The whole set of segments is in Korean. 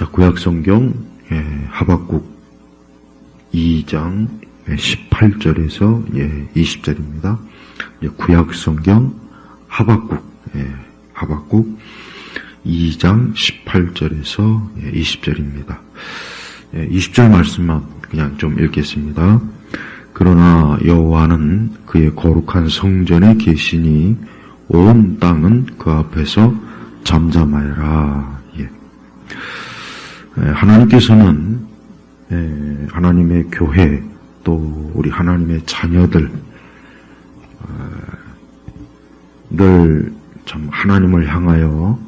자, 구약성경 하박국 2장 18절에서 20절입니다. 구약성경 하박국 2장 18절에서 20절입니다. 20절 말씀만 그냥 좀 읽겠습니다. 그러나 여호와는 그의 거룩한 성전에 계시니 온 땅은 그 앞에서 잠잠하여라. 하나님께서는 하나님의 교회 또 우리 하나님의 자녀들 늘 참 하나님을 향하여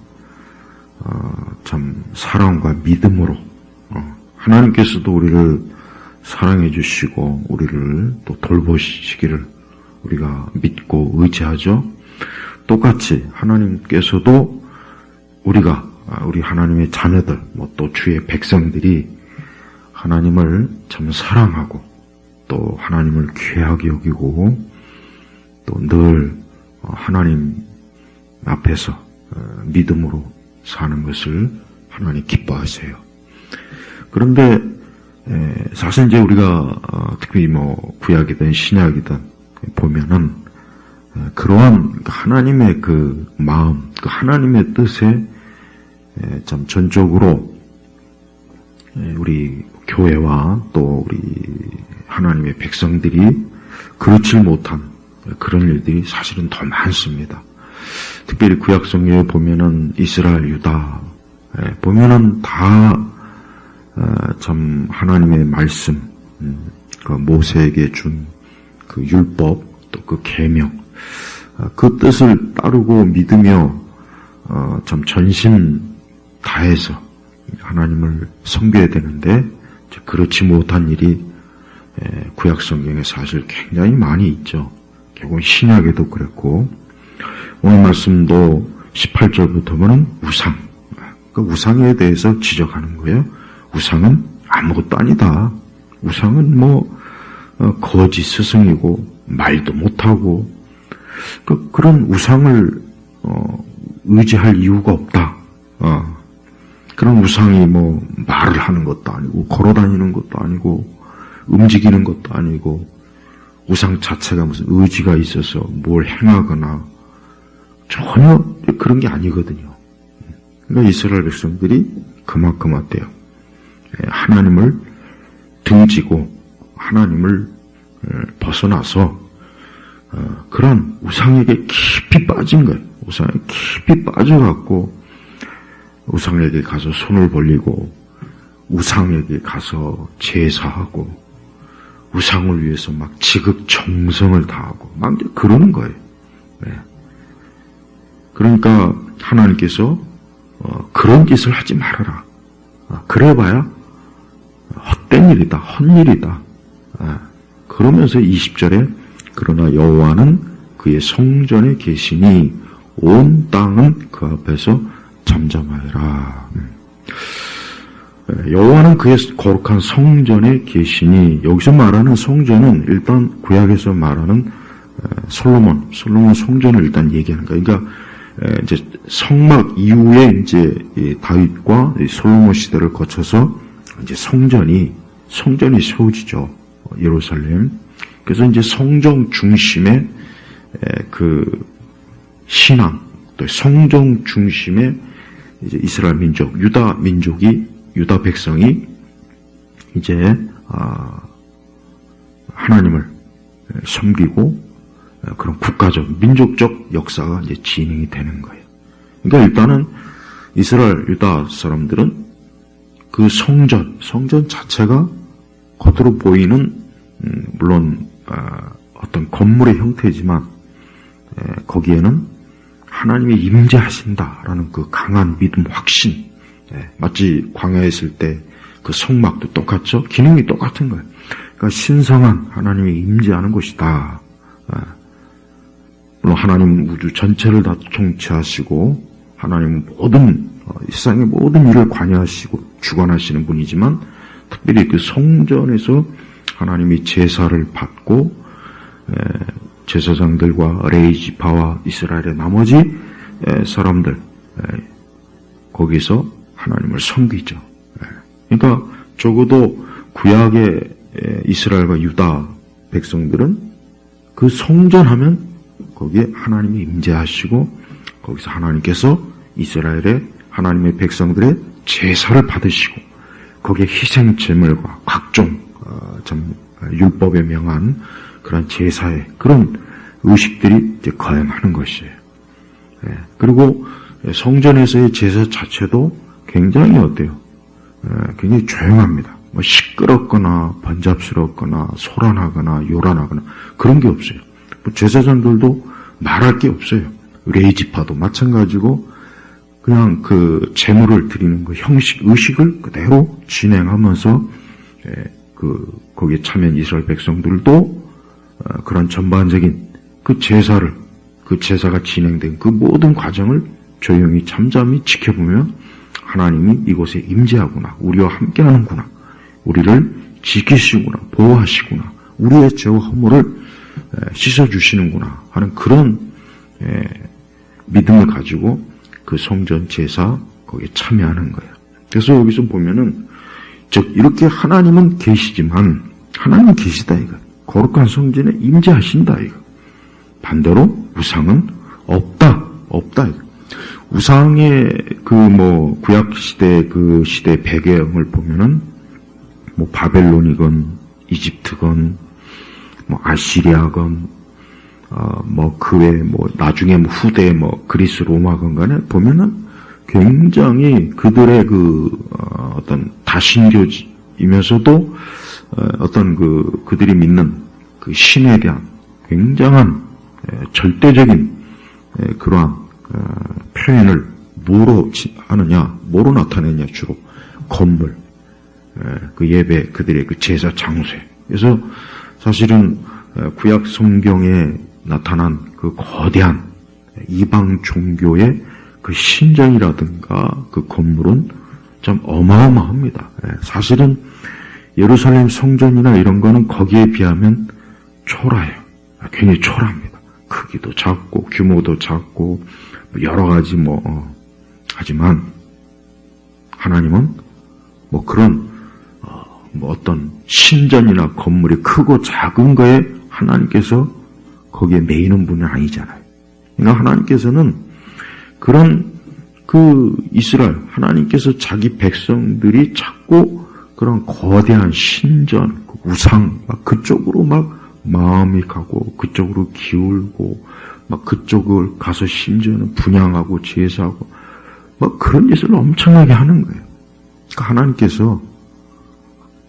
참 사랑과 믿음으로 하나님께서도 우리를 사랑해 주시고 우리를 또 돌보시기를 우리가 믿고 의지하죠. 똑같이 하나님께서도 우리 하나님의 자녀들 또 주의 백성들이 하나님을 참 사랑하고 또 하나님을 귀하게 여기고 또 늘 하나님 앞에서 믿음으로 사는 것을 하나님 기뻐하세요. 그런데 사실 이제 우리가 특히 구약이든 신약이든 보면은 그러한 하나님의 그 마음, 그 하나님의 뜻에 참 전적으로 우리 교회와 또 우리 하나님의 백성들이 그렇지 못한 그런 일들이 사실은 더 많습니다. 특별히 구약성경에 보면은 이스라엘, 유다 보면은 다 참 하나님의 말씀, 그 모세에게 준 그 율법 또 그 계명, 그 뜻을 따르고 믿으며 참 전심 다해서 하나님을 섬겨야 되는데 그렇지 못한 일이 구약성경에 사실 굉장히 많이 있죠. 결국 신약에도 그랬고 오늘 말씀도 18절부터 보면 우상, 그 우상에 대해서 지적하는 거예요. 우상은 아무것도 아니다. 우상은 거짓 스승이고 말도 못하고 그런 우상을 의지할 이유가 없다. 그런 우상이 말을 하는 것도 아니고 걸어다니는 것도 아니고 움직이는 것도 아니고 우상 자체가 무슨 의지가 있어서 뭘 행하거나 전혀 그런 게 아니거든요. 그러니까 이스라엘 백성들이 그만큼 어때요? 하나님을 등지고 하나님을 벗어나서 그런 우상에게 깊이 빠진 거예요. 우상에 깊이 빠져갖고 우상에게 가서 손을 벌리고 우상에게 가서 제사하고 우상을 위해서 막 지극정성을 다하고 막 그러는 거예요. 그러니까 하나님께서 그런 짓을 하지 말아라. 그래봐야 헛된 일이다, 헛일이다. 그러면서 20절에 그러나 여호와는 그의 성전에 계시니 온 땅은 그 앞에서 잠잠하여라. 여호와는 그의 거룩한 성전에 계시니 여기서 말하는 성전은 일단 구약에서 말하는 솔로몬 성전을 일단 얘기하는 거예요. 그러니까 이제 성막 이후에 이제 다윗과 솔로몬 시대를 거쳐서 이제 성전이 세워지죠. 예루살렘. 그래서 이제 성전 중심의 그 신앙, 또 성전 중심의 이제 이스라엘 민족, 유다 백성이 이제 하나님을 섬기고 그런 국가적, 민족적 역사가 이제 진행이 되는 거예요. 그러니까 일단은 이스라엘, 유다 사람들은 그 성전 자체가 겉으로 보이는 물론 어떤 건물의 형태지만 거기에는 하나님이 임재하신다라는 그 강한 믿음, 확신. 마치 광야에 있을 때 그 성막도 똑같죠? 기능이 똑같은 거예요. 그러니까 신성한 하나님이 임재하는 곳이다. 물론 하나님은 우주 전체를 다 통치하시고 하나님은 세상의 모든 일을 관여하시고 주관하시는 분이지만 특별히 그 성전에서 하나님이 제사를 받고 제사장들과 레위 지파와 이스라엘의 나머지 사람들 거기서 하나님을 섬기죠. 그러니까 적어도 구약의 이스라엘과 유다 백성들은 그 성전하면 거기에 하나님이 임재하시고 거기서 하나님께서 이스라엘의 하나님의 백성들의 제사를 받으시고 거기에 희생제물과 각종 율법에 명한 그런 제사의 그런 의식들이 이제 거행하는 것이에요. 그리고 성전에서의 제사 자체도 굉장히 어때요? 굉장히 조용합니다. 뭐 시끄럽거나 번잡스럽거나 소란하거나 요란하거나 그런 게 없어요. 뭐 제사장들도 말할 게 없어요. 레이지파도 마찬가지고 그냥 그 제물을 드리는 그 형식, 의식을 그대로 진행하면서 거기에 참여한 이스라엘 백성들도 그런 전반적인 그 제사가 진행된 그 모든 과정을 조용히 잠잠히 지켜보면 하나님이 이곳에 임재하구나, 우리와 함께하는구나, 우리를 지키시구나, 보호하시구나, 우리의 죄와 허물을 씻어주시는구나 하는 그런 믿음을 가지고 그 성전 제사 거기에 참여하는 거예요. 그래서 여기서 보면은 즉 이렇게 하나님은 계시지만 하나님은 계시다 이거. 거룩한 성전에 임재하신다 이거. 반대로 우상은 없다 이거. 우상의 구약 시대 그 시대 배경을 보면은 뭐 바벨론이건 이집트건 뭐 아시리아건 그 외에 나중에 후대 그리스 로마건 간에 보면은 굉장히 그들의 어떤 다신교이면서도 어떤 그들이 믿는 그 신에 대한 굉장한 절대적인 그러한 표현을 뭐로 하느냐, 뭐로 나타내냐 주로 건물, 그 예배, 그들의 그 제사 장소에. 그래서 사실은 구약 성경에 나타난 그 거대한 이방 종교의 그 신전이라든가 그 건물은 좀 어마어마합니다. 사실은 예루살렘 성전이나 이런 거는 거기에 비하면 초라해요. 굉장히 초라합니다. 크기도 작고 규모도 작고 여러 가지 하지만 하나님은 그런 어떤 신전이나 건물이 크고 작은 거에 하나님께서 거기에 매이는 분은 아니잖아요. 그러니까 하나님께서는 그런 이스라엘, 하나님께서 자기 백성들이 자꾸 그런 거대한 신전, 우상, 그쪽으로 마음이 가고, 그쪽으로 기울고, 그쪽을 가서 심지어는 분양하고, 제사하고, 그런 짓을 엄청나게 하는 거예요. 그러니까 하나님께서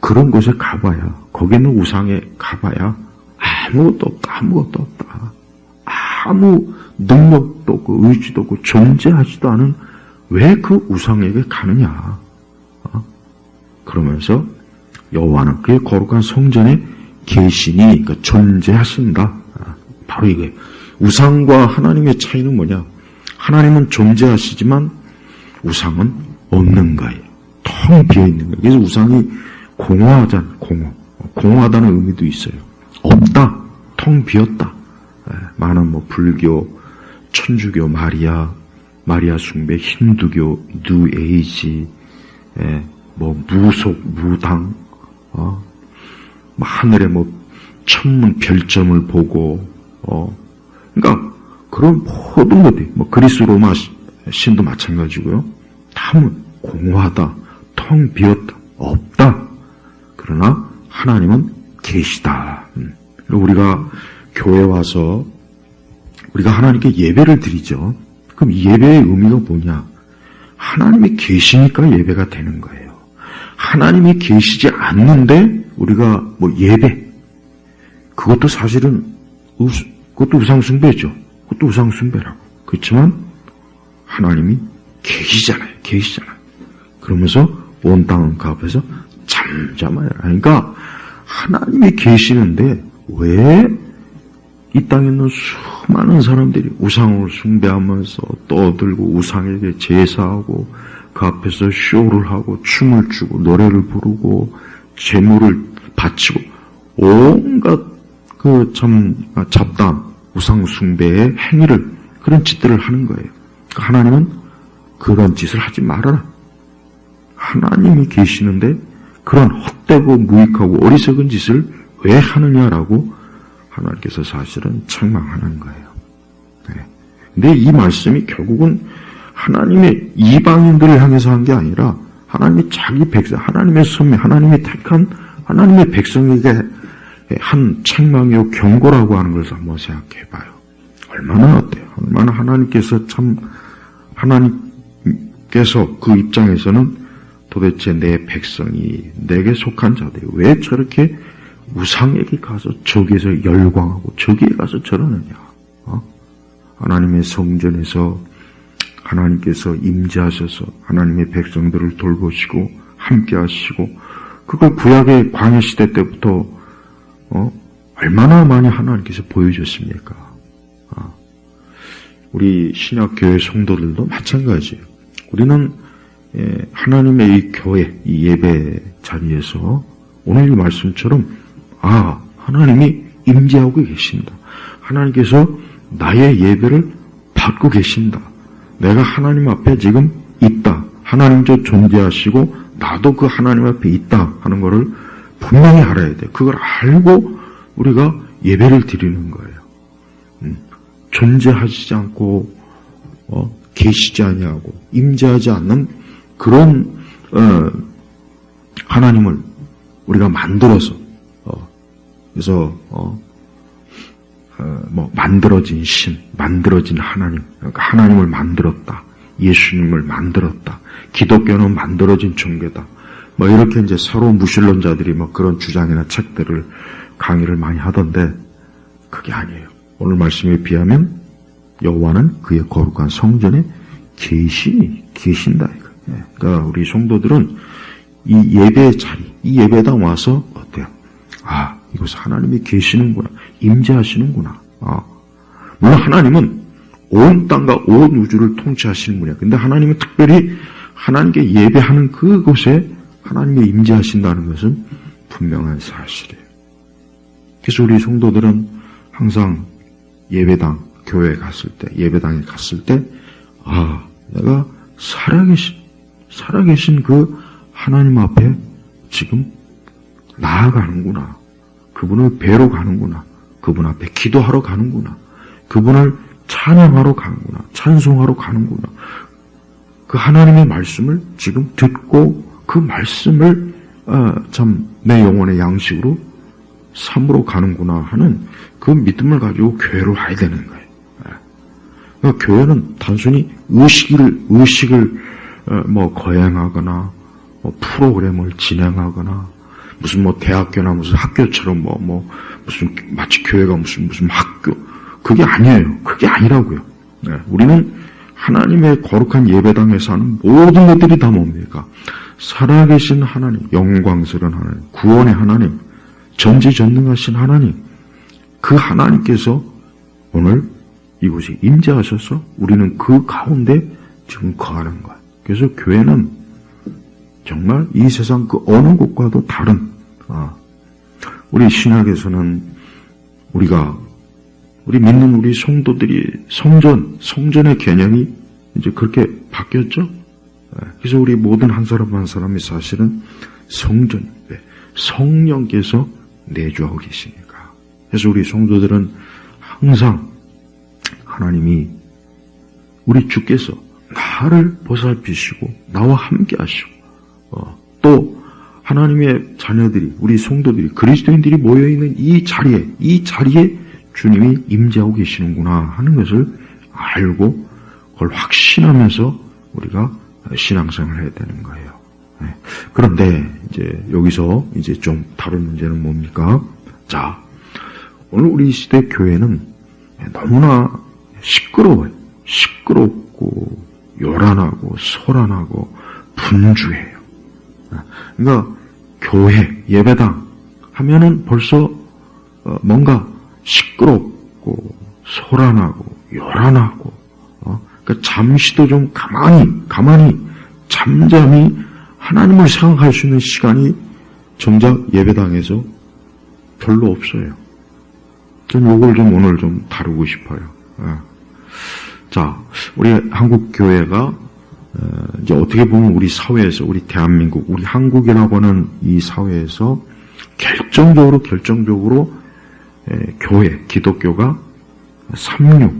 그런 곳에 가봐야, 거기는 우상에 가봐야 아무것도 없다. 아무 능력도 없고, 의지도 없고, 존재하지도 않은 왜 그 우상에게 가느냐. 그러면서 여호와는 그의 거룩한 성전에 계시니, 그러니까 존재하신다. 바로 이거예요. 우상과 하나님의 차이는 뭐냐? 하나님은 존재하시지만 우상은 없는 거예요. 텅 비어있는 거예요. 그래서 우상이 공허하다는 의미도 있어요. 없다, 텅 비었다. 많은 불교, 천주교, 마리아 숭배, 힌두교, 뉴에이지, 무속, 무당, 하늘에 천문 별점을 보고, 그러니까 그런 모든 것들이 그리스 로마 신도 마찬가지고요. 다음은 공허하다, 텅 비었다, 없다. 그러나 하나님은 계시다. 우리가 교회 와서 우리가 하나님께 예배를 드리죠. 그럼 예배의 의미가 뭐냐? 하나님이 계시니까 예배가 되는 거예요. 하나님이 계시지 않는데 우리가 예배, 그것도 사실은 그것도 우상숭배죠. 그것도 우상숭배라고. 그렇지만 하나님이 계시잖아요. 그러면서 온 땅은 그 앞에서 잠잠하여라. 그러니까 하나님이 계시는데 왜 이 땅에 있는 수많은 사람들이 우상을 숭배하면서 떠들고 우상에게 제사하고 그 앞에서 쇼를 하고 춤을 추고 노래를 부르고 제물을 바치고 온갖 잡다한 우상 숭배의 행위를, 그런 짓들을 하는 거예요. 하나님은 그런 짓을 하지 말아라. 하나님이 계시는데 그런 헛되고 무익하고 어리석은 짓을 왜 하느냐라고 하나님께서 사실은 책망하는 거예요. 네. 근데 이 말씀이 결국은 하나님의 이방인들을 향해서 한 게 아니라 하나님의 자기 백성, 하나님의 선미, 하나님이 택한 하나님의 백성에게 한 책망이요 경고라고 하는 것을 한번 생각해 봐요. 얼마나 어때요? 얼마나 하나님께서 하나님께서 그 입장에서는 도대체 내 백성이 내게 속한 자들이 왜 저렇게 우상에게 가서 저기에서 열광하고 저기에 가서 저러느냐. 하나님의 성전에서 하나님께서 임재하셔서 하나님의 백성들을 돌보시고 함께 하시고 그걸 구약의 광야 시대 때부터 얼마나 많이 하나님께서 보여줬습니까? 우리 신약교회 성도들도 마찬가지예요. 우리는 하나님의 이 교회, 이 예배 자리에서 오늘 이 말씀처럼 하나님이 임재하고 계신다. 하나님께서 나의 예배를 받고 계신다. 내가 하나님 앞에 지금 있다. 하나님도 존재하시고 나도 그 하나님 앞에 있다 하는 것을 분명히 알아야 돼. 그걸 알고 우리가 예배를 드리는 거예요. 존재하시지 않고 계시지 아니하고 임재하지 않는 그런 하나님을 우리가 만들어서 그래서 만들어진 신, 만들어진 하나님, 그러니까 하나님을 만들었다, 예수님을 만들었다, 기독교는 만들어진 종교다. 이렇게 이제 서로 무신론자들이 그런 주장이나 책들을 강의를 많이 하던데 그게 아니에요. 오늘 말씀에 비하면 여호와는 그의 거룩한 성전에 계신다. 그러니까 우리 성도들은 이 예배의 자리, 이 예배당 와서 어때요? 이곳에 하나님이 계시는구나, 임재하시는구나. 물론 하나님은 온 땅과 온 우주를 통치하시는 분이야. 근데 하나님은 특별히 하나님께 예배하는 그곳에 하나님이 임재하신다는 것은 분명한 사실이에요. 그래서 우리 성도들은 항상 예배당, 교회에 갔을 때, 예배당에 갔을 때, 내가 살아계신 그 하나님 앞에 지금 나아가는구나. 그분을 뵈러 가는구나. 그분 앞에 기도하러 가는구나. 그분을 찬양하러 가는구나. 찬송하러 가는구나. 그 하나님의 말씀을 지금 듣고 그 말씀을 참 내 영혼의 양식으로 삼으러 가는구나 하는 그 믿음을 가지고 교회로 와야 되는 거예요. 그러니까 교회는 단순히 의식을 거행하거나 프로그램을 진행하거나 무슨 대학교나 무슨 학교처럼 무슨 마치 교회가 무슨 학교 그게 아니에요. 그게 아니라고요. 우리는 하나님의 거룩한 예배당에서 하는 모든 것들이 다 뭡니까? 살아계신 하나님, 영광스러운 하나님, 구원의 하나님, 전지전능하신 하나님, 그 하나님께서 오늘 이곳에 임재하셔서 우리는 그 가운데 지금 거하는 거예요. 그래서 교회는 정말 이 세상 그 어느 곳과도 다른, 우리 신약에서는 우리 믿는 우리 성도들이 성전의 개념이 이제 그렇게 바뀌었죠? 그래서 우리 모든 한 사람 한 사람이 사실은 성전인데 성령께서 내주하고 계시니까. 그래서 우리 성도들은 항상 하나님이 우리 주께서 나를 보살피시고 나와 함께 하시고 또 하나님의 자녀들이 우리 성도들이 그리스도인들이 모여있는 이 자리에 주님이 임재하고 계시는구나 하는 것을 알고 그걸 확신하면서 우리가 신앙생활을 해야 되는 거예요. 그런데 이제 여기서 이제 좀 다른 문제는 뭡니까? 자, 오늘 우리 시대 교회는 너무나 시끄러워요. 시끄럽고 요란하고 소란하고 분주해요. 그러니까 교회, 예배당 하면은 벌써 뭔가 시끄럽고 소란하고 요란하고 그러니까 잠시도 좀 가만히 잠잠히 하나님을 생각할 수 있는 시간이 정작 예배당에서 별로 없어요. 전 이걸 좀 오늘 좀 다루고 싶어요. 자, 우리 한국 교회가 이제 어떻게 보면 우리 사회에서, 우리 대한민국, 우리 한국이라고 하는 이 사회에서 결정적으로 교회, 기독교가 삼류,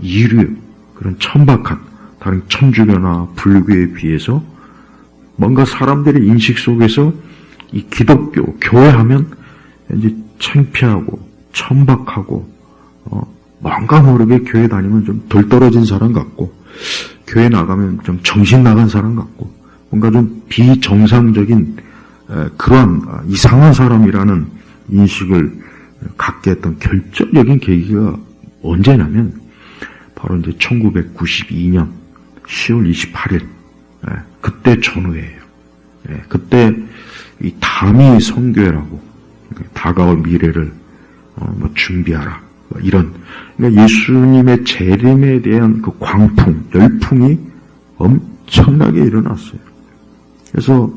이류, 그런 천박한 다른 천주교나 불교에 비해서 뭔가 사람들의 인식 속에서 이 기독교, 교회 하면 이제 창피하고 천박하고 뭔가 모르게 교회 다니면 좀 덜 떨어진 사람 같고 교회 나가면 좀 정신 나간 사람 같고 뭔가 좀 비정상적인 그러한 이상한 사람이라는 인식을 갖게 했던 결정적인 계기가 언제냐면 바로 이제 1992년 10월 28일 그때 전후예요. 그때 이 다미 선교회라고 다가올 미래를 준비하라 이런 그러니까 예수님의 재림에 대한 그 광풍 열풍이 엄청나게 일어났어요. 그래서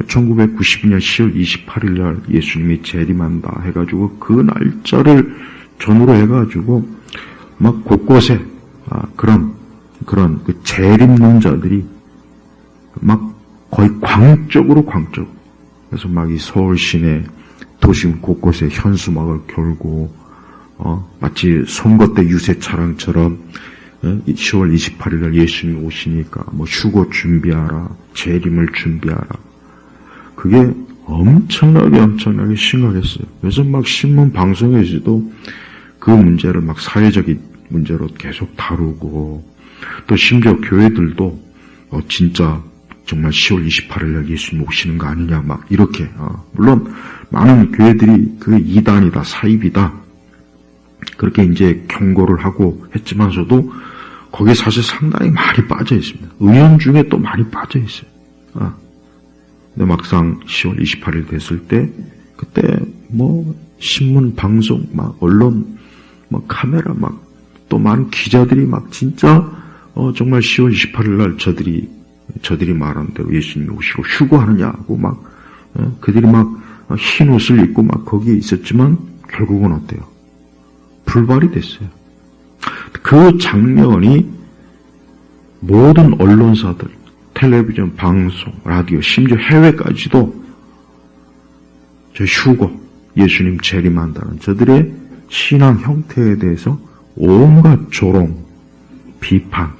1992년 10월 28일 날 예수님이 재림한다 해가지고 그 날짜를 전후로 해가지고 막 곳곳에 그런 그 재림론자들이 막 거의 광적으로 그래서 막 이 서울 시내 도심 곳곳에 현수막을 걸고 마치 선거 때 유세 차량처럼 10월 28일 날 예수님이 오시니까 휴거 준비하라, 재림을 준비하라. 그게 엄청나게 심각했어요. 그래서 막 신문 방송에서도 그 문제를 막 사회적인 문제로 계속 다루고 또 심지어 교회들도 진짜 정말 10월 28일 날 예수님 오시는 거 아니냐 막 이렇게 물론 많은 교회들이 그 이단이다 사입이다 그렇게 이제 경고를 하고 했지만서도 거기에 사실 상당히 많이 빠져 있습니다. 의원 중에 또 많이 빠져 있어요. 근데 막상 10월 28일 됐을 때 그때 신문 방송 막 언론 카메라 막 또 많은 기자들이 막 진짜 정말 10월 28일 날 저들이 말한 대로 예수님이 오시고 휴거하느냐고 막 그들이 막 흰 옷을 입고 막 거기에 있었지만 결국은 어때요? 불발이 됐어요. 그 장면이 모든 언론사들, 텔레비전, 방송, 라디오, 심지어 해외까지도 저 휴거, 예수님 재림한다는 저들의 신앙 형태에 대해서 온갖 조롱, 비판,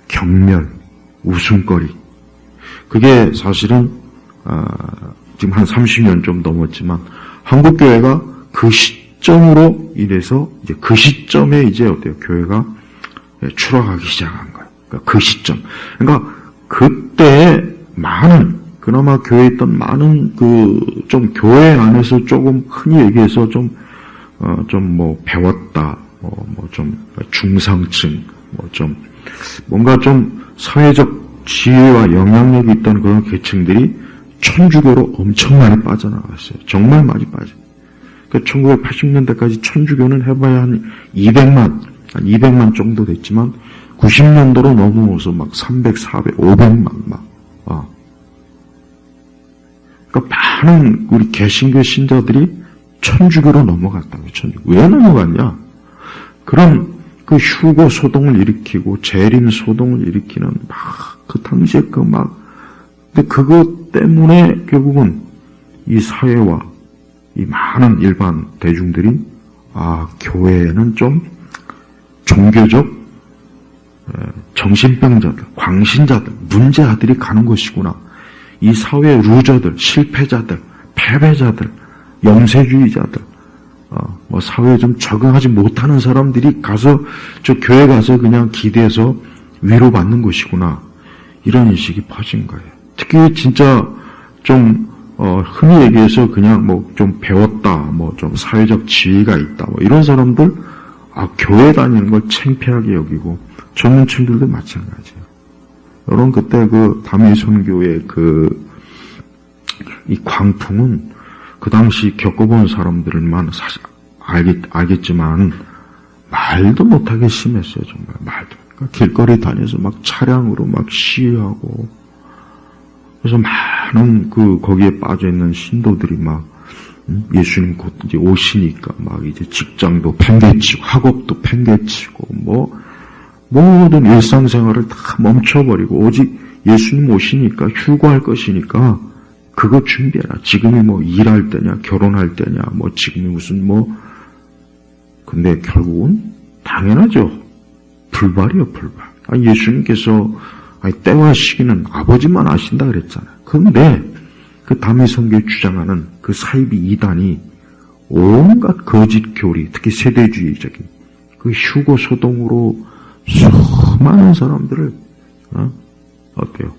경멸, 웃음거리. 그게 사실은 지금 한 30년 좀 넘었지만 한국교회가 그 시점으로 인해서 이제 그 시점에 이제 어때요? 교회가 추락하기 시작한 거예요. 그러니까 그 시점. 그러니까 그때 그나마 교회에 있던 많은 좀 교회 안에서 조금 흔히 얘기해서 좀 배웠다, 좀 중상층, 뭔가 좀 사회적 지위와 영향력이 있던 그런 계층들이 천주교로 엄청 많이 빠져나갔어요. 정말 많이 빠져요. 그러니까 1980년대까지 천주교는 해봐야 한 200만 정도 됐지만 90년도로 넘어오서 막 300, 400, 500만 그러니까 많은 우리 개신교 신자들이 천주교로 넘어갔다고. 왜 넘어갔냐? 그런 그 휴거 소동을 일으키고 재림 소동을 일으키는 그 당시에 근데 그것 때문에 결국은 이 사회와 이 많은 일반 대중들이 교회에는 좀 종교적 정신병자들, 광신자들, 문제아들이 가는 것이구나. 이 사회의 루저들, 실패자들, 패배자들, 염세주의자들, 사회에 좀 적응하지 못하는 사람들이 가서 저 교회 가서 그냥 기대서 위로받는 것이구나. 이런 인식이 퍼진 거예요. 특히 진짜 좀 흔히 얘기해서 그냥 좀 배웠다, 좀 사회적 지위가 있다, 이런 사람들 교회 다니는 걸 창피하게 여기고 전문층들도 마찬가지예요. 여러분 그때 그 다미 선교의 이 광풍은 그 당시 겪어본 사람들만 사실 알겠지만 말도 못하게 심했어요. 정말 말도. 그러니까 길거리 다녀서 막 차량으로 막 시위하고 그래서 많은 거기에 빠져 있는 신도들이 막 예수님 곧 이제 오시니까 막 이제 직장도 팽개치고 학업도 팽개치고 모든 일상생활을 다 멈춰버리고 오직 예수님 오시니까 휴거할 것이니까 그거 준비해라. 지금이 뭐 일할 때냐, 결혼할 때냐, 뭐 지금이 무슨 뭐 근데 결국은 당연하죠. 불발이요, 불발. 예수님께서 때와 시기는 아버지만 아신다 그랬잖아요. 그런데 그 다미성교에 주장하는 그 사이비 이단이 온갖 거짓 교리, 특히 세대주의적인 그 휴거 소동으로 수많은 사람들을 어때요?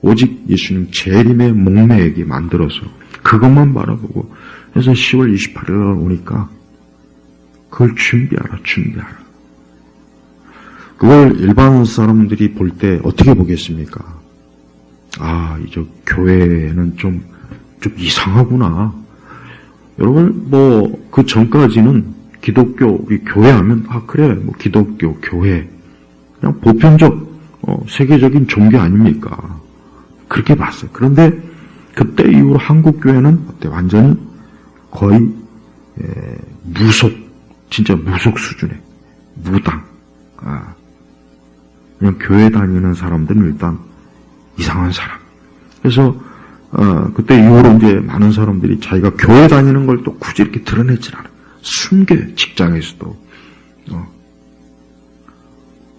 오직 예수님 재림의 목매에게 만들어서 그것만 바라보고 그래서 10월 28일 날 오니까 그걸 준비하라. 그걸 일반 사람들이 볼 때 어떻게 보겠습니까? 이제 교회는 좀 이상하구나. 여러분, 그 전까지는 기독교, 우리 교회 하면, 그래, 기독교, 교회. 그냥 보편적, 세계적인 종교 아닙니까? 그렇게 봤어요. 그런데 그때 이후로 한국교회는 완전히 거의, 진짜 무속 수준의, 무당. 그냥 교회 다니는 사람들은 일단 이상한 사람. 그래서 그때 이후로 이제 많은 사람들이 자기가 교회 다니는 걸 또 굳이 이렇게 드러내질 않아요. 숨겨요. 직장에서도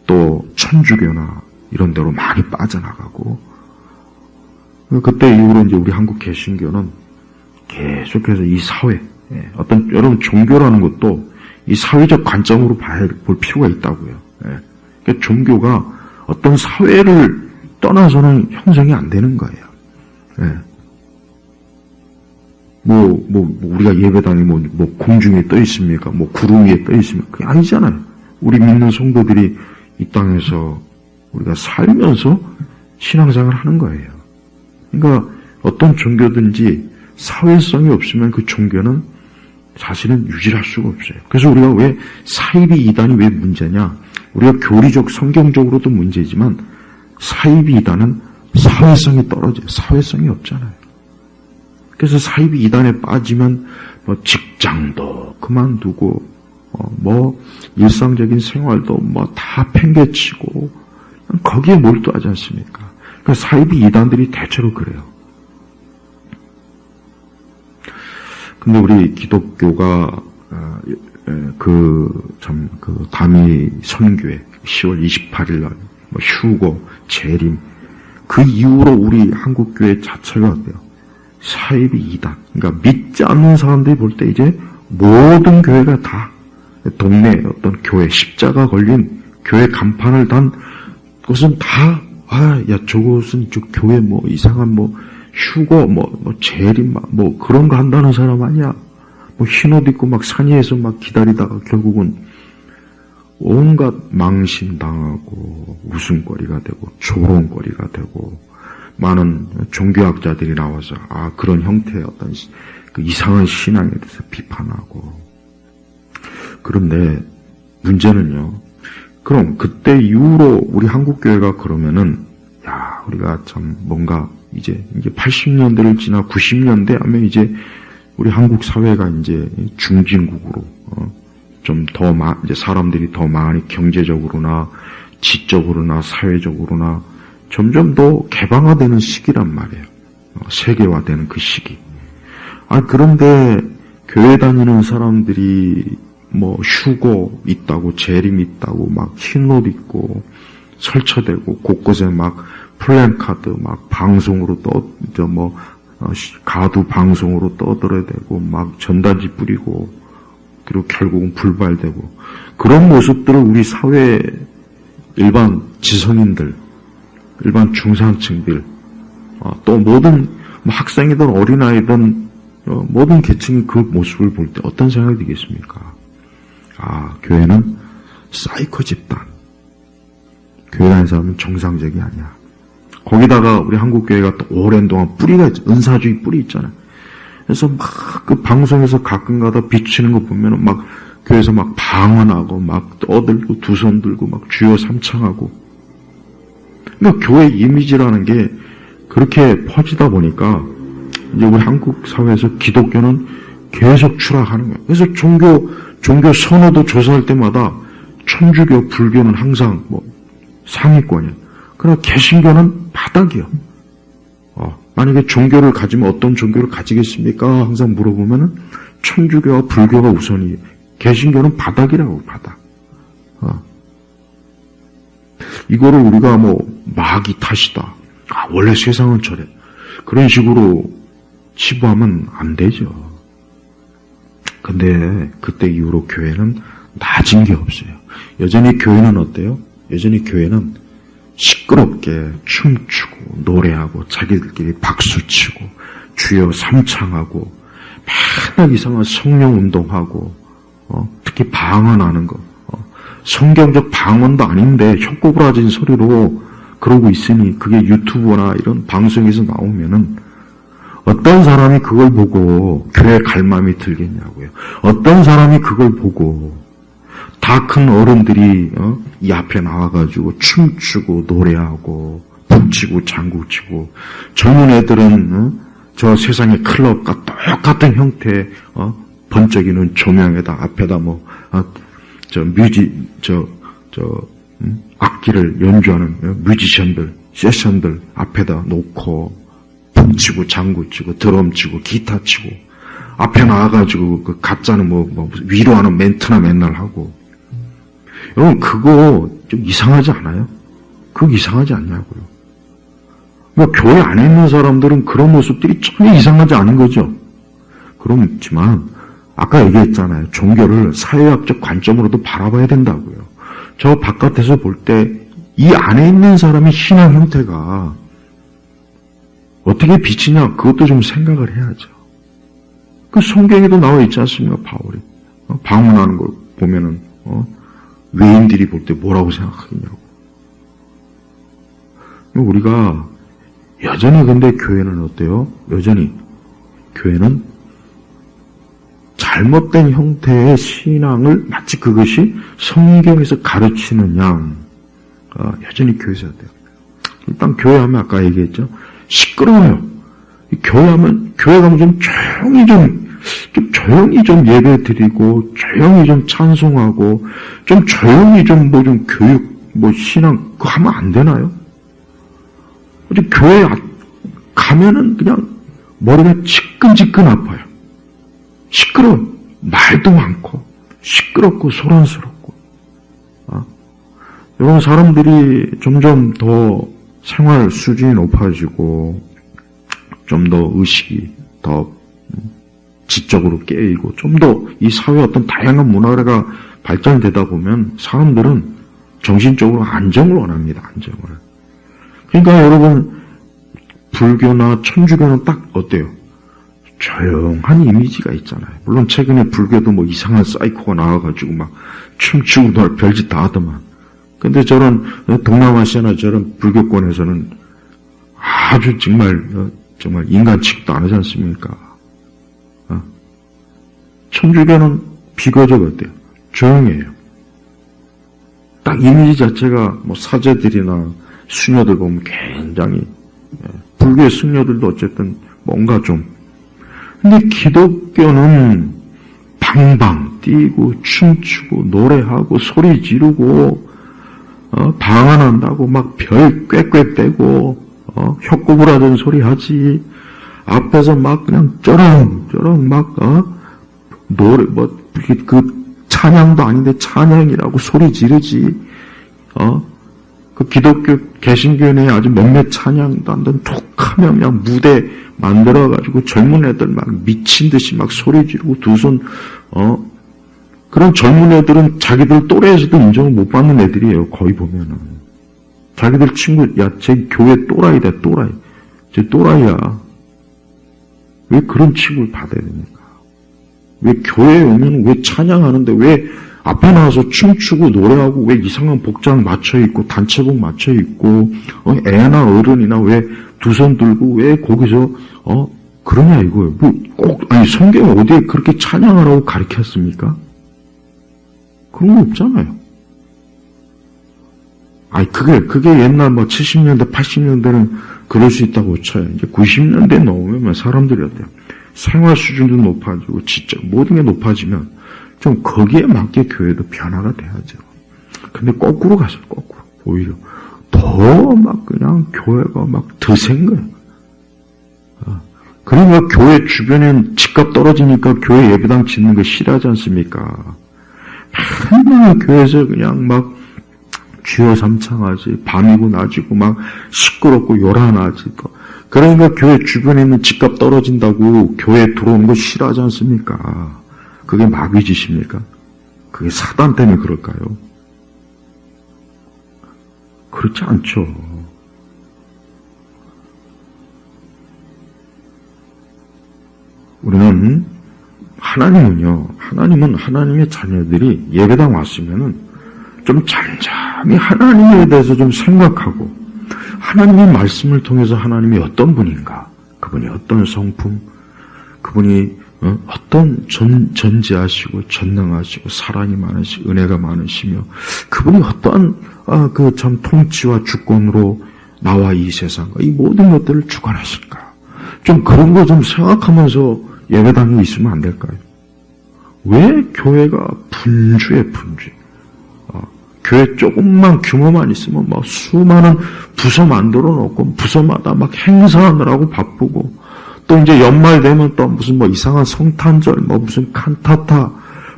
또 천주교나 이런 데로 많이 빠져나가고 그때 이후로 이제 우리 한국 개신교는 계속해서 이 사회 여러분 종교라는 것도 이 사회적 관점으로 볼 필요가 있다고요. 그러니까 종교가 어떤 사회를 떠나서는 형성이 안 되는 거예요. 우리가 예배당이 공중에 떠 있습니까? 구름 위에 떠 있습니까? 그게 아니잖아요. 우리 믿는 성도들이 이 땅에서 우리가 살면서 신앙생활을 하는 거예요. 그러니까 어떤 종교든지 사회성이 없으면 그 종교는 사실은 유지할 수가 없어요. 그래서 우리가 왜 사이비 이단이 왜 문제냐? 우리가 교리적, 성경적으로도 문제지만 사이비 이단은 사회성이 떨어져요. 사회성이 없잖아요. 그래서 사이비 이단에 빠지면 직장도 그만두고 일상적인 생활도 다 팽개치고 거기에 몰두하지 않습니까? 그러니까 사이비 이단들이 대체로 그래요. 근데 우리 기독교가 다미 선교회 10월 28일 날 휴거, 재림 그 이후로 우리 한국교회 자체가 어때요? 사이비 이단. 그러니까 믿지 않는 사람들이 볼 때 이제 모든 교회가 다 동네 어떤 교회 십자가 걸린 교회 간판을 단 그것은 다 저것은 저 교회 이상한 휴거 재림 그런 거 한다는 사람 아니야. 흰옷 입고 산 위에서 기다리다가 결국은 온갖 망신당하고 웃음거리가 되고 조롱거리가 되고 많은 종교학자들이 나와서 그런 형태의 어떤 그 이상한 신앙에 대해서 비판하고. 그런데 문제는요. 그럼 그때 이후로 우리 한국교회가 그러면은 우리가 참 뭔가 이제 80년대를 지나 90년대 하면 이제 우리 한국 사회가 이제 중진국으로 좀 더 이제 사람들이 더 많이 경제적으로나 지적으로나 사회적으로나 점점 더 개방화되는 시기란 말이에요. 세계화되는 그 시기. 그런데 교회 다니는 사람들이 휴거 있다고 재림 있다고 흰옷 입고 설쳐대고 곳곳에 플랜카드 방송으로 가두 방송으로 떠들어대고 전단지 뿌리고 그리고 결국은 불발되고 그런 모습들을 우리 사회 일반 지성인들, 일반 중산층들 또 모든 학생이든 어린아이든 모든 계층이 그 모습을 볼 때 어떤 생각이 들겠습니까? 교회는 사이코 집단. 교회 다니는 사람은 정상적이 아니야. 거기다가 우리 한국교회가 또 오랜 동안 뿌리가 은사주의 뿌리 있잖아요. 그래서 그 방송에서 가끔가다 비추는 거 보면은 교회에서 방언하고 떠들고 두 손 들고 주여 삼창하고. 그러니까 교회 이미지라는 게 그렇게 퍼지다 보니까 이제 우리 한국 사회에서 기독교는 계속 추락하는 거예요. 그래서 종교 선호도 조사할 때마다 천주교, 불교는 항상 뭐 상위권이야. 그러나 개신교는 바닥이요. 만약에 종교를 가지면 어떤 종교를 가지겠습니까? 항상 물어보면은 천주교와 불교가 우선이에요. 개신교는 바닥이라고, 바닥. 이거를 우리가 뭐 마귀 탓이다. 원래 세상은 저래. 그런 식으로 치부하면 안 되죠. 근데 그때 이후로 교회는 낮은 게 없어요. 여전히 교회는 어때요? 여전히 교회는 시끄럽게 춤추고 노래하고 자기들끼리 박수치고 주여 삼창하고 맨날 이상한 성령 운동하고 특히 방언하는 거 성경적 방언도 아닌데 혀꼬부라진 소리로 그러고 있으니 그게 유튜브나 이런 방송에서 나오면은 어떤 사람이 그걸 보고 교회 갈 마음이 들겠냐고요. 어떤 사람이 그걸 보고 다 큰 어른들이 이 앞에 나와가지고 춤추고 노래하고 북치고 장구치고 젊은 애들은 저 세상의 클럽과 똑같은 형태의 번쩍이는 조명에다 앞에다 악기를 연주하는 뮤지션들, 세션들 앞에다 놓고 북치고 장구치고 드럼치고 기타 치고 앞에 나와가지고 그 가짜는 위로하는 멘트나 맨날 하고 여러분 그거 좀 이상하지 않아요? 그거 이상하지 않냐고요. 교회 안에 있는 사람들은 그런 모습들이 전혀 이상하지 않은 거죠. 그렇지만 아까 얘기했잖아요. 종교를 사회학적 관점으로도 바라봐야 된다고요. 저 바깥에서 볼 때 이 안에 있는 사람의 신앙 형태가 어떻게 비치냐 그것도 좀 생각을 해야죠. 그 성경에도 나와 있지 않습니까? 바울이 방언하는 걸 보면은 외인들이 볼 때 뭐라고 생각하겠냐고. 우리가 여전히 근데 교회는 어때요? 여전히 교회는 잘못된 형태의 신앙을 마치 그것이 성경에서 가르치는 양 여전히 교회에서 어때요? 일단 교회 하면 아까 얘기했죠. 시끄러워요. 교회 가면 좀 조용히 좀 예배 드리고, 조용히 좀 찬송하고, 좀 조용히 좀 교육, 신앙, 그거 하면 안 되나요? 교회 가면은 그냥 머리가 지끈지끈 아파요. 시끄러워. 말도 많고, 시끄럽고, 소란스럽고. 이런 사람들이 점점 더 생활 수준이 높아지고, 좀 더 의식이 더 지적으로 깨이고, 좀 더 이 사회의 어떤 다양한 문화가 발전되다 보면 사람들은 정신적으로 안정을 원합니다. 안정을. 그러니까 여러분 불교나 천주교는 딱 어때요? 조용한 이미지가 있잖아요. 물론 최근에 불교도 이상한 사이코가 나와가지고 막 춤추고 별짓 다 하더만. 근데 저런 동남아시아나 저런 불교권에서는 아주 정말 인간 취급도 안 하지 않습니까? 천주교는 비교적 어때요? 조용해요. 딱 이미지 자체가 사제들이나 수녀들 보면 굉장히 불교의 승려들도 어쨌든 뭔가 좀 근데 기독교는 방방 뛰고 춤추고 노래하고 소리 지르고 방언한다고 막 별 꾀꾀 빼고 혀꼬부라든 소리 하지 앞에서 막 그냥 쩌렁쩌렁 막 노래 그 찬양도 아닌데 찬양이라고 소리 지르지 그 기독교 개신교 내에 아주 몇몇 찬양도 안 된 툭하면 그냥 무대 만들어가지고 젊은 애들 막 미친 듯이 막 소리 지르고 두 손 그런 젊은 애들은 자기들 또래에서도 인정을 못 받는 애들이에요. 거의 보면은 자기들 친구 제 교회 또라이다 또라이 제 또라이야. 왜 그런 취급을 받아야 됩니까? 왜 교회에 오면 왜 찬양하는데 왜 앞에 나와서 춤추고 노래하고 왜 이상한 복장 맞춰 입고 단체복 맞춰 입고 애나 어른이나 왜 두 손 들고 왜 거기서 그러냐 이거예요. 성경 어디에 그렇게 찬양하라고 가르쳤습니까? 그런 거 없잖아요. 그게 옛날 70년대 80년대는 그럴 수 있다고 쳐요. 이제 90년대 넘으면 사람들이 어때요? 생활 수준도 높아지고 진짜 모든 게 높아지면 좀 거기에 맞게 교회도 변화가 돼야죠. 근데 거꾸로 갔어요, 거꾸로. 오히려. 더 막 그냥 교회가 막 더 센 거예요. 그러니까 교회 주변엔 집값 떨어지니까 교회 예배당 짓는 거 싫어하지 않습니까? 맨날 교회에서 그냥 막 쥐어 삼창하지, 밤이고 낮이고 막 시끄럽고 요란하지. 그러니까 교회 주변에 있는 집값 떨어진다고 교회에 들어오는 거 싫어하지 않습니까? 그게 마귀짓입니까? 그게 사단 때문에 그럴까요? 그렇지 않죠. 우리는 하나님은 하나님의 자녀들이 예배당 왔으면은 좀 잠잠히 하나님에 대해서 좀 생각하고 하나님의 말씀을 통해서 하나님이 어떤 분인가, 그분이 어떤 성품, 그분이 어떤 전지하시고 전능하시고 사랑이 많으시고 은혜가 많으시며 그분이 어떠한 그 참 통치와 주권으로 나와 이 세상과 이 모든 것들을 주관하실까, 좀 그런 거 좀 생각하면서 예배당에 있으면 안 될까요? 왜 교회가 분주해, 분주. 교회 조금만 규모만 있으면 막 수많은 부서 만들어 놓고 부서마다 막 행사하느라고 바쁘고, 또 이제 연말 되면 또 무슨 뭐 이상한 성탄절, 뭐 무슨 칸타타,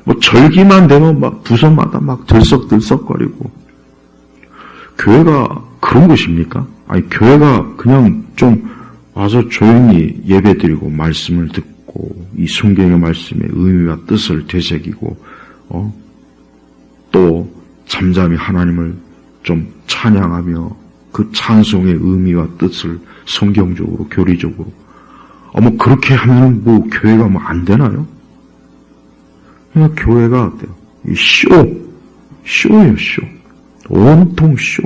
뭐 절기만 되면 막 부서마다 막 들썩들썩거리고. 교회가 그런 것입니까? 아니, 교회가 그냥 좀 와서 조용히 예배드리고 말씀을 듣고 이 성경의 말씀의 의미와 뜻을 되새기고 또 잠잠히 하나님을 좀 찬양하며 그 찬송의 의미와 뜻을 성경적으로 교리적으로 뭐 그렇게 하면 뭐 교회가 뭐 안 되나요? 그냥 교회가 어때요? 이 쇼예요, 쇼. 온통 쇼.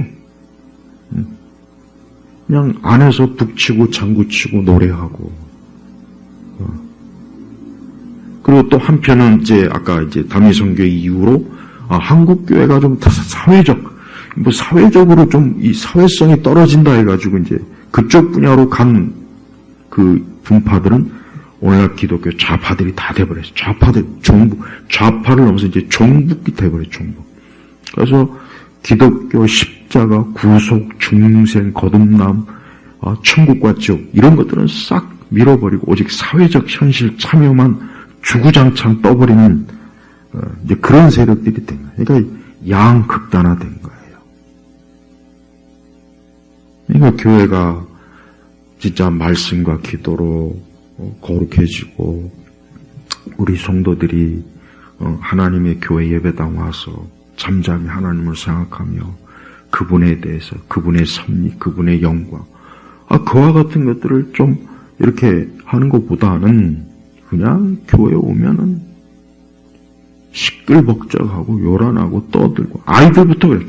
그냥 안에서 북치고 장구치고 노래하고. 그리고 또 한편은 이제 아까 이제 담임선교 이후로 한국 교회가 좀 사회적으로 좀 이 사회성이 떨어진다 해가지고 이제 그쪽 분야로 간 그 분파들은 오늘날 기독교 좌파들이 다 돼버렸어요. 좌파를 넘어서 이제 종북이 돼버려요, 종북. 그래서 기독교 십자가, 구속, 중생, 거듭남, 천국과 지옥 이런 것들은 싹 밀어버리고 오직 사회적 현실 참여만 주구장창 떠버리는 이제 그런 세력들이 된 거예요. 그러니까 양극단화된 거예요. 그러니까 교회가 진짜 말씀과 기도로 거룩해지고 우리 성도들이 하나님의 교회 예배당 와서 잠잠히 하나님을 생각하며 그분에 대해서 그분의 섭리, 그분의 영광 그와 같은 것들을 좀 이렇게 하는 것보다는 그냥 교회 오면은 시끌벅적하고 요란하고 떠들고 아이들부터 그래요.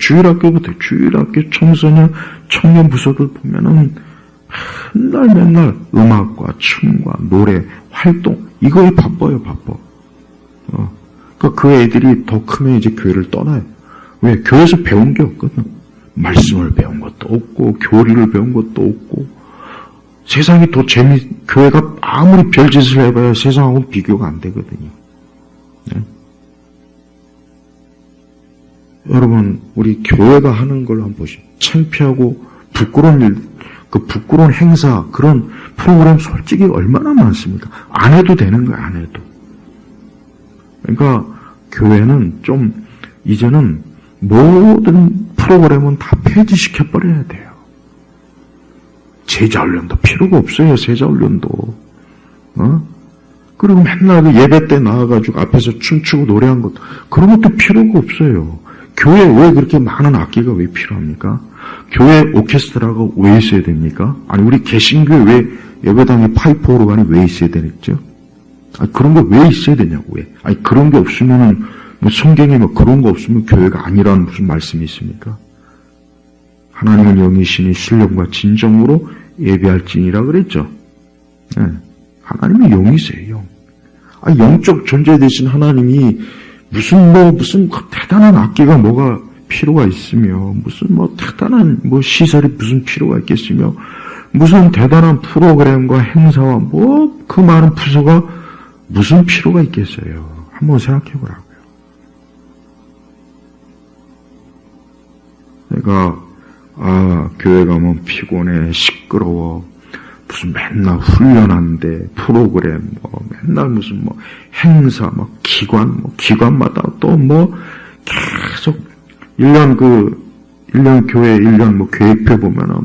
주일학교 청소년 청년 부서들 보면은 맨날 음악과 춤과 노래 활동 이거에 바빠요. 그러니까 그 애들이 더 크면 이제 교회를 떠나요. 왜? 교회에서 배운 게 없거든. 말씀을 배운 것도 없고 교리를 배운 것도 없고 세상이 더 교회가 아무리 별짓을 해봐야 세상하고 비교가 안 되거든요. 네? 여러분, 우리 교회가 하는 걸 한번 보시죠. 창피하고 부끄러운 일, 그 부끄러운 행사, 그런 프로그램 솔직히 얼마나 많습니까? 안 해도 되는 거야, 안 해도. 그러니까 교회는 좀 이제는 모든 프로그램은 다 폐지시켜버려야 돼요. 제자훈련도 필요가 없어요, 제자훈련도. 그리고 맨날 그 예배 때 나와가지고 앞에서 춤추고 노래한 것, 그런 것도 필요가 없어요. 교회에 왜 그렇게 많은 악기가 왜 필요합니까? 교회 오케스트라가 왜 있어야 됩니까? 아니, 우리 개신교회 왜 예배당에 파이프 오르간이 왜 있어야 되겠죠? 그런 거 왜 있어야 되냐고, 왜? 아니, 그런 게 없으면은, 뭐 성경에 뭐 그런 거 없으면 교회가 아니라는 무슨 말씀이 있습니까? 하나님은 영이시니 신령과 진정으로 예배할지니라 그랬죠. 네. 하나님은 영이세요, 영. 영적 존재 되신 하나님이 무슨 대단한 악기가 뭐가 필요가 있으며, 무슨 대단한 시설이 무슨 필요가 있겠으며, 무슨 대단한 프로그램과 행사와 그 많은 부서가 무슨 필요가 있겠어요. 한번 생각해 보라고요. 그러니까 교회 가면 피곤해, 시끄러워, 무슨 맨날 훈련한대, 프로그램, 맨날 무슨 행사, 기관마다 또 계속 1년 교회 1년 계획표 보면은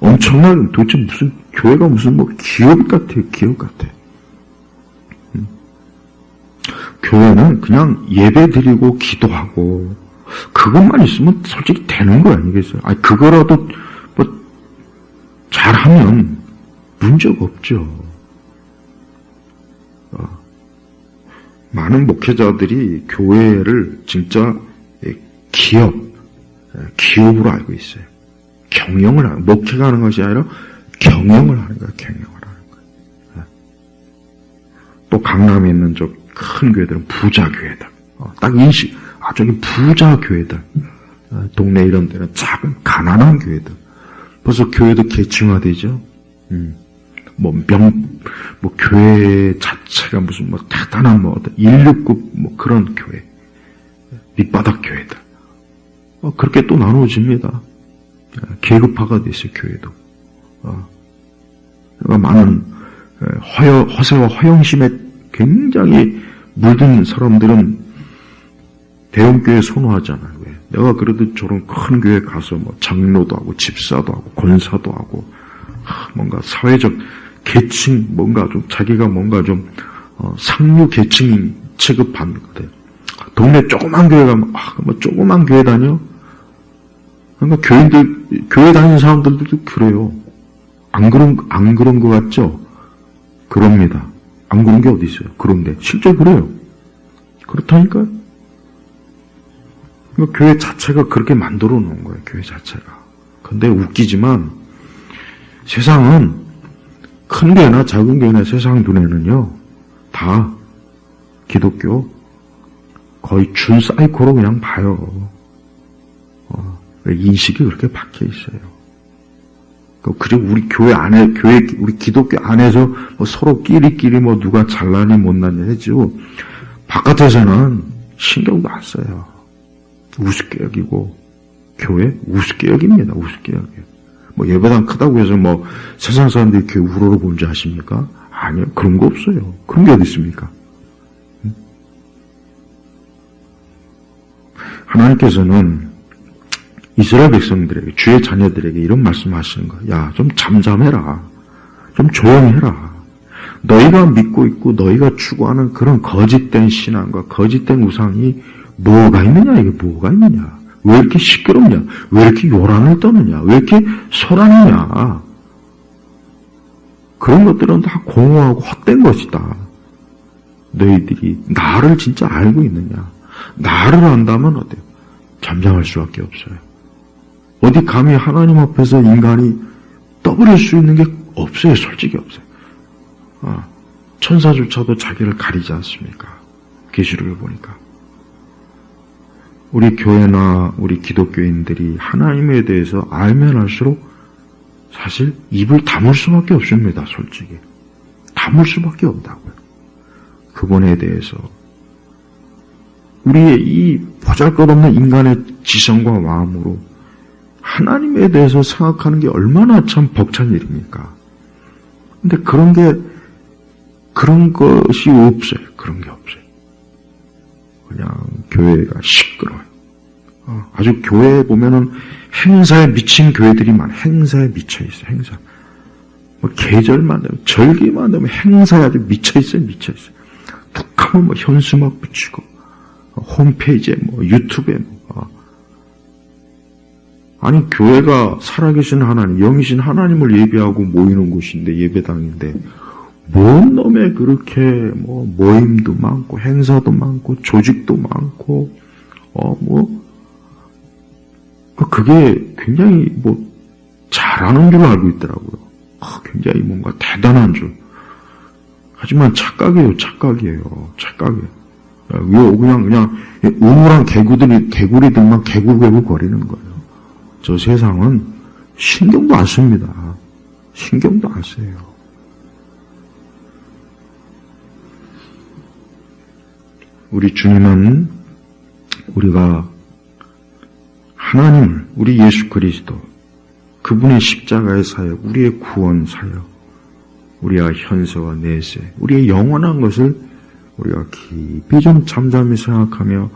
엄청난, 도대체 무슨, 교회가 무슨 기업 같아요, 기업 같아. 교회는 그냥 예배 드리고 기도하고, 그것만 있으면 솔직히 되는 거 아니겠어요? 그거라도 잘하면 문제가 없죠. 많은 목회자들이 교회를 진짜 기업으로 알고 있어요. 목회가 하는 것이 아니라 경영을 하는 거예요, 경영을 하는 거예요. 또 강남에 있는 저 큰 교회들은 부자교회들. 딱 인식, 저기 부자교회들. 동네 이런 데는 작은, 가난한 교회들. 벌써 교회도 계층화되죠. 교회 자체가 무슨 대단한 169 그런 교회. 밑바닥 교회들. 그렇게 또 나눠집니다. 계급화가 됐어요, 교회도. 그러니까 많은 허세와 허영심에 굉장히 물든 사람들은 대형교회 선호하잖아요. 왜? 내가 그래도 저런 큰 교회 가서 장로도 하고 집사도 하고 권사도 하고 뭔가 사회적 계층 자기가 상류 계층 취급받는 것 같아요. 동네 조그만 교회 가면 조그만 교회 다녀? 그러니까 교회 다니는 사람들도 그래요. 안 그런 것 같죠? 그럽니다. 안 그런 게 어디 있어요? 그런데 실제 그래요. 그렇다니까요. 그러니까 교회 자체가 그렇게 만들어 놓은 거예요. 교회 자체가. 근데 웃기지만 세상은 큰 교회나 작은 교회나 세상 눈에는요 다 기독교 거의 준 사이코로 그냥 봐요. 인식이 그렇게 박혀 있어요. 그리고 우리 교회 안에, 우리 기독교 안에서 서로 끼리끼리 누가 잘나니 못나니 해지고, 바깥에서는 신경도 안 써요. 우습게 여기고, 교회 우습게 여깁니다. 우습게 여겨요. 예배당 크다고 해서 세상 사람들이 교회 우러러 본 줄 아십니까? 아니요. 그런 거 없어요. 그런 게 어디 있습니까? 하나님께서는 이스라엘 백성들에게, 주의 자녀들에게 이런 말씀하시는 거야. 야, 좀 잠잠해라. 좀 조용히 해라. 너희가 믿고 있고 너희가 추구하는 그런 거짓된 신앙과 거짓된 우상이 뭐가 있느냐? 이게 뭐가 있느냐? 왜 이렇게 시끄럽냐? 왜 이렇게 요란을 떠느냐? 왜 이렇게 소란이냐? 그런 것들은 다 공허하고 헛된 것이다. 너희들이 나를 진짜 알고 있느냐? 나를 안다면 어때요? 잠잠할 수밖에 없어요. 어디 감히 하나님 앞에서 인간이 떠버릴 수 있는 게 없어요. 솔직히 없어요. 천사조차도 자기를 가리지 않습니까? 계시록에 보니까. 우리 교회나 우리 기독교인들이 하나님에 대해서 알면 알수록 사실 입을 다물 수밖에 없습니다. 솔직히. 다물 수밖에 없다고요. 그분에 대해서. 우리의 이 보잘것없는 인간의 지성과 마음으로 하나님에 대해서 생각하는 게 얼마나 참 벅찬 일입니까? 근데 그런 것이 없어요. 그런 게 없어요. 그냥 교회가 시끄러워요. 아주 교회에 보면은 행사에 미친 교회들이 많아요. 행사에 미쳐 있어요. 행사. 계절만 되면, 절기만 되면 행사에 아주 미쳐 있어요. 미쳐 있어요. 툭하면 현수막 붙이고, 홈페이지에 유튜브에 아니 교회가 살아계신 하나님, 영이신 하나님을 예배하고 모이는 곳인데 예배당인데 뭔 놈에 그렇게 모임도 많고 행사도 많고 조직도 많고 그게 굉장히 잘하는 줄 알고 있더라고요. 굉장히 뭔가 대단한 줄. 하지만 착각이에요. 착각이에요. 그냥 우물한 개구리들만 개구개구 거리는 거예요. 저 세상은 신경도 안 씁니다. 신경도 안 써요. 우리 주님은 우리가 하나님을, 우리 예수 그리스도, 그분의 십자가의 사역, 우리의 구원 사역, 우리의 현세와 내세, 우리의 영원한 것을 우리가 깊이 좀 잠잠히 생각하며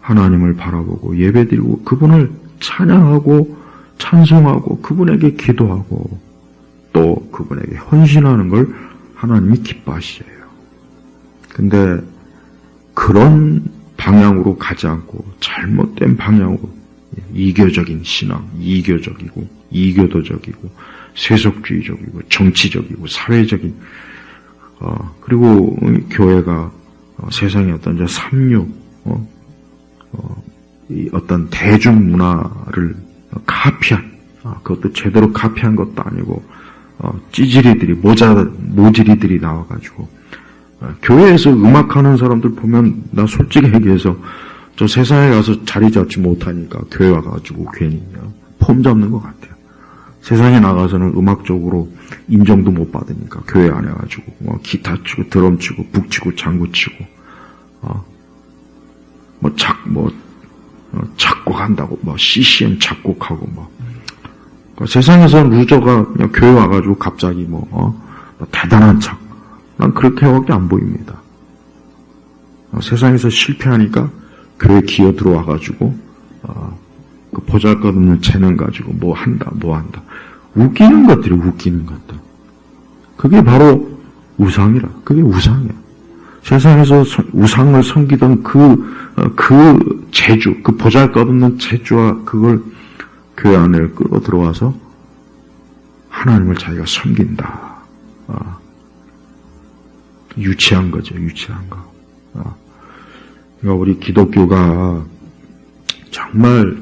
하나님을 바라보고 예배드리고 그분을 찬양하고 찬송하고 그분에게 기도하고 또 그분에게 헌신하는 걸 하나님이 기뻐하시어요. 근데 그런 방향으로 가지 않고 잘못된 방향으로 이교적인 신앙, 이교적이고 이교도적이고 세속주의적이고 정치적이고 사회적인 그리고 교회가 세상의 어떤 삼류 이 어떤 대중문화를 카피한 그것도 제대로 카피한 것도 아니고 찌질이들이 모질이들이 나와가지고 교회에서 음악하는 사람들 보면 나 솔직히 얘기해서 저 세상에 가서 자리 잡지 못하니까 교회 와가지고 괜히 폼 잡는 것 같아요. 세상에 나가서는 음악적으로 인정도 못 받으니까 교회 안 해가지고 기타 치고 드럼 치고 북 치고 장구 치고 작곡한다고 CCM 작곡하고 세상에서 루저가 그냥 교회 와가지고 갑자기 대단한 척 난 그렇게밖에 안 보입니다. 세상에서 실패하니까 교회 기어 들어와가지고 그 보잘것없는 재능 가지고 뭐 한다. 웃기는 것들이 웃기는 것들. 그게 바로 우상이라. 그게 우상이야. 세상에서 우상을 섬기던 그 재주, 그 보잘것없는 재주와 그걸 교회 안에 끌어 들어와서 하나님을 자기가 섬긴다. 유치한 거죠, 유치한 거. 그러니까 우리 기독교가 정말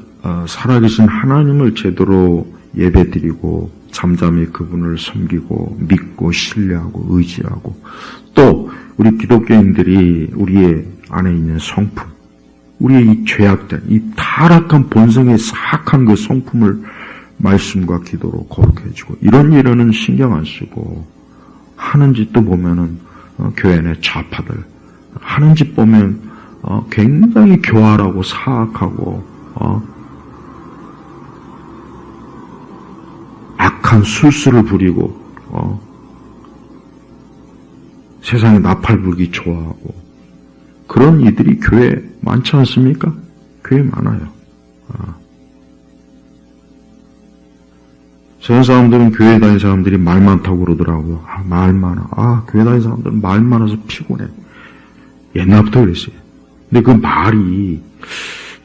살아계신 하나님을 제대로 예배드리고 잠잠히 그분을 섬기고 믿고 신뢰하고 의지하고 또 우리 기독교인들이 우리의 안에 있는 성품, 우리의 이 죄악된 이 타락한 본성의 사악한 그 성품을 말씀과 기도로 거룩해지고 이런 일에는 신경 안 쓰고 하는 짓도 보면은 교회 내 좌파들 하는 짓 보면 굉장히 교활하고 사악하고 악한 술수를 부리고 세상에 나팔 불기 좋아하고 그런 이들이 교회에 많지 않습니까? 교회에 많아요. 세상 사람들은 교회 다니는 사람들이 말 많다고 그러더라고요. 말 많아. 교회 다니는 사람들은 말 많아서 피곤해. 옛날부터 그랬어요. 근데 그 말이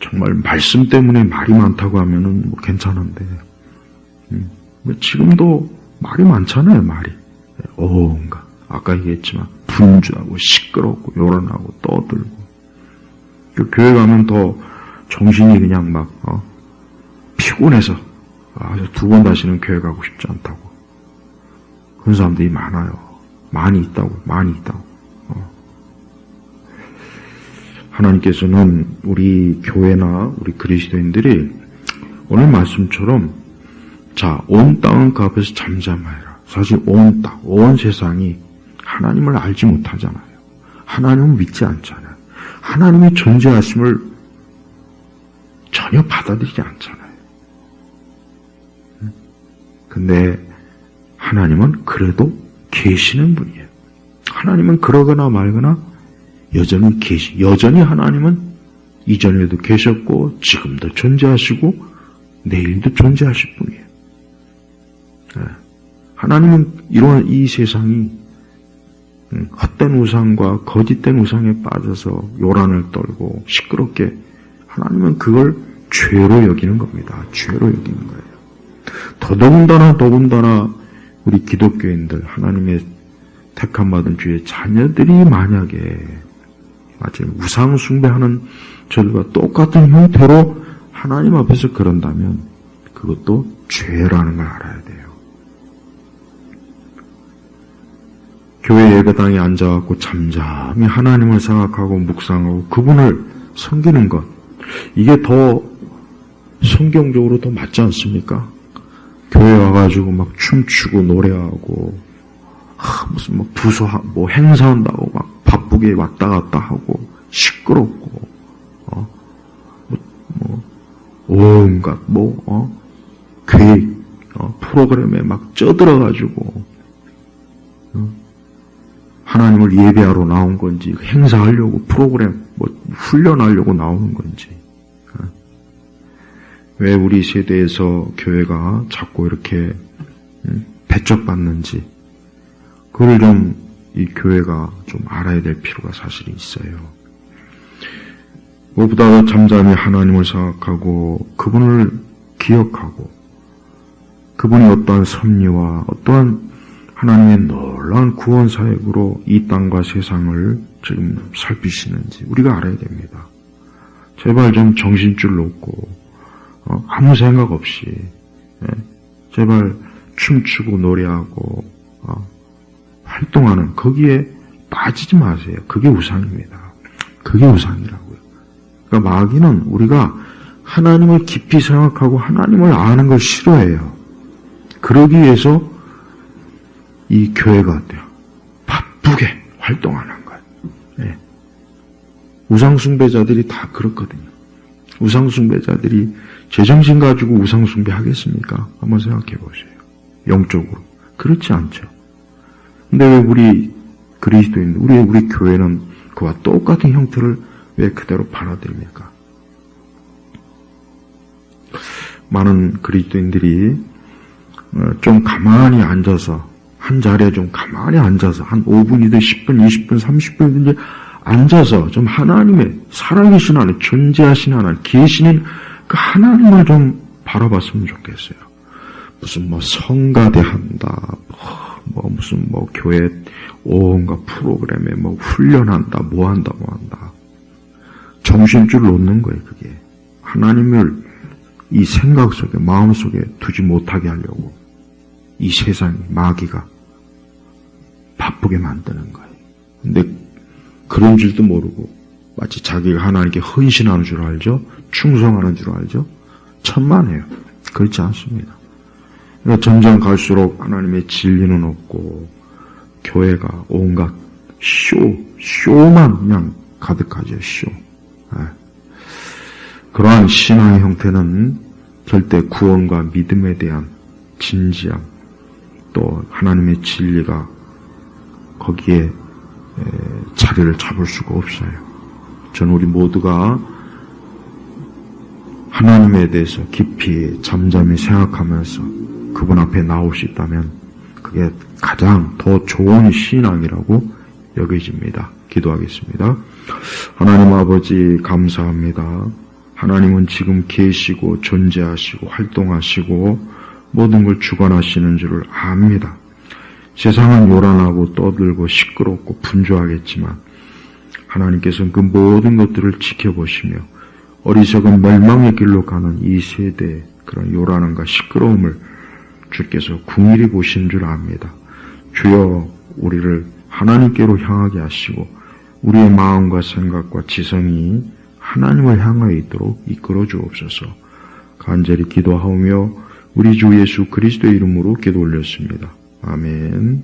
정말 말씀 때문에 말이 많다고 하면은 괜찮은데 지금도 말이 많잖아요. 말이 온갖 아까 얘기했지만 분주하고 시끄럽고 요란하고 떠들고 교회 가면 더 정신이 그냥 막 피곤해서 두 번 다시는 교회 가고 싶지 않다고 그런 사람들이 많아요. 많이 있다고. 하나님께서는 우리 교회나 우리 그리스도인들이 오늘 말씀처럼 온 땅은 그 앞에서 잠잠하여라. 사실 온 땅, 온 세상이 하나님을 알지 못하잖아요. 하나님을 믿지 않잖아요. 하나님의 존재하심을 전혀 받아들이지 않잖아요. 근데 하나님은 그래도 계시는 분이에요. 하나님은 그러거나 말거나 여전히 여전히 하나님은 이전에도 계셨고 지금도 존재하시고 내일도 존재하실 분이에요. 하나님은 이러한 이 세상이 헛된 우상과 거짓된 우상에 빠져서 요란을 떨고 시끄럽게 하나님은 그걸 죄로 여기는 겁니다. 죄로 여기는 거예요. 더군다나 우리 기독교인들 하나님의 택함받은 주의 자녀들이 만약에 우상 숭배하는 저들과 똑같은 형태로 하나님 앞에서 그런다면 그것도 죄라는 걸 알아야 돼요. 교회 예배당에 앉아갖고 잠잠히 하나님을 생각하고 묵상하고 그분을 섬기는 것 이게 더 성경적으로 더 맞지 않습니까? 교회 와가지고 막 춤추고 노래하고 무슨 부서 행사한다고 막 바쁘게 왔다 갔다 하고 시끄럽고 온갖 계획, 프로그램에 막 쪄들어가지고 하나님을 예배하러 나온 건지, 행사하려고 프로그램, 훈련하려고 나오는 건지. 왜 우리 세대에서 교회가 자꾸 이렇게 배척받는지, 그걸 좀 이 교회가 좀 알아야 될 필요가 사실 있어요. 무엇보다 잠잠히 하나님을 생각하고 그분을 기억하고 그분이 어떠한 섭리와 어떠한 하나님의 놀라운 구원 사역으로 이 땅과 세상을 지금 살피시는지 우리가 알아야 됩니다. 제발 좀 정신줄 놓고 아무 생각 없이 제발 춤추고 노래하고 활동하는 거기에 빠지지 마세요. 그게 우상입니다. 그게 우상이라고요. 그러니까 마귀는 우리가 하나님을 깊이 생각하고 하나님을 아는 걸 싫어해요. 그러기 위해서 이 교회가 어때요? 바쁘게 활동하는 거예요. 네. 우상숭배자들이 다 그렇거든요. 우상숭배자들이 제정신 가지고 우상숭배 하겠습니까? 한번 생각해 보세요. 영적으로. 그렇지 않죠. 근데 왜 우리 그리스도인, 우리 교회는 그와 똑같은 형태를 왜 그대로 받아들입니까? 많은 그리스도인들이 좀 가만히 앉아서, 한 자리에 좀 가만히 앉아서, 한 5분이든 10분, 20분, 30분이든지 앉아서 좀 하나님의 살아계신 하나님, 존재하신 하나님, 계시는 그 하나님을 좀 바라봤으면 좋겠어요. 무슨 성가대한다, 무슨 교회 온갖 프로그램에 훈련한다, 뭐한다. 정신줄 놓는 거예요, 그게. 하나님을 이 생각 속에, 마음 속에 두지 못하게 하려고 이 세상이, 마귀가 바쁘게 만드는 거예요. 근데 그런 줄도 모르고 마치 자기가 하나님께 헌신하는 줄 알죠? 충성하는 줄 알죠? 천만에요. 그렇지 않습니다. 그러니까 점점 갈수록 하나님의 진리는 없고 교회가 온갖 쇼만 그냥 가득하죠. 쇼. 그러한 신앙의 형태는 절대 구원과 믿음에 대한 진지함, 또 하나님의 진리가 거기에 자리를 잡을 수가 없어요. 저는 우리 모두가 하나님에 대해서 깊이 잠잠히 생각하면서 그분 앞에 나올 수 있다면 그게 가장 더 좋은 신앙이라고 여겨집니다. 기도하겠습니다. 하나님 아버지 감사합니다. 하나님은 지금 계시고 존재하시고 활동하시고 모든 걸 주관하시는 줄을 압니다. 세상은 요란하고 떠들고 시끄럽고 분주하겠지만 하나님께서는 그 모든 것들을 지켜보시며 어리석은 멸망의 길로 가는 이 세대의 그런 요란함과 시끄러움을 주께서 궁일이 보신 줄 압니다. 주여 우리를 하나님께로 향하게 하시고 우리의 마음과 생각과 지성이 하나님을 향하여 있도록 이끌어 주옵소서. 간절히 기도하오며 우리 주 예수 그리스도의 이름으로 기도 올렸습니다. 아멘.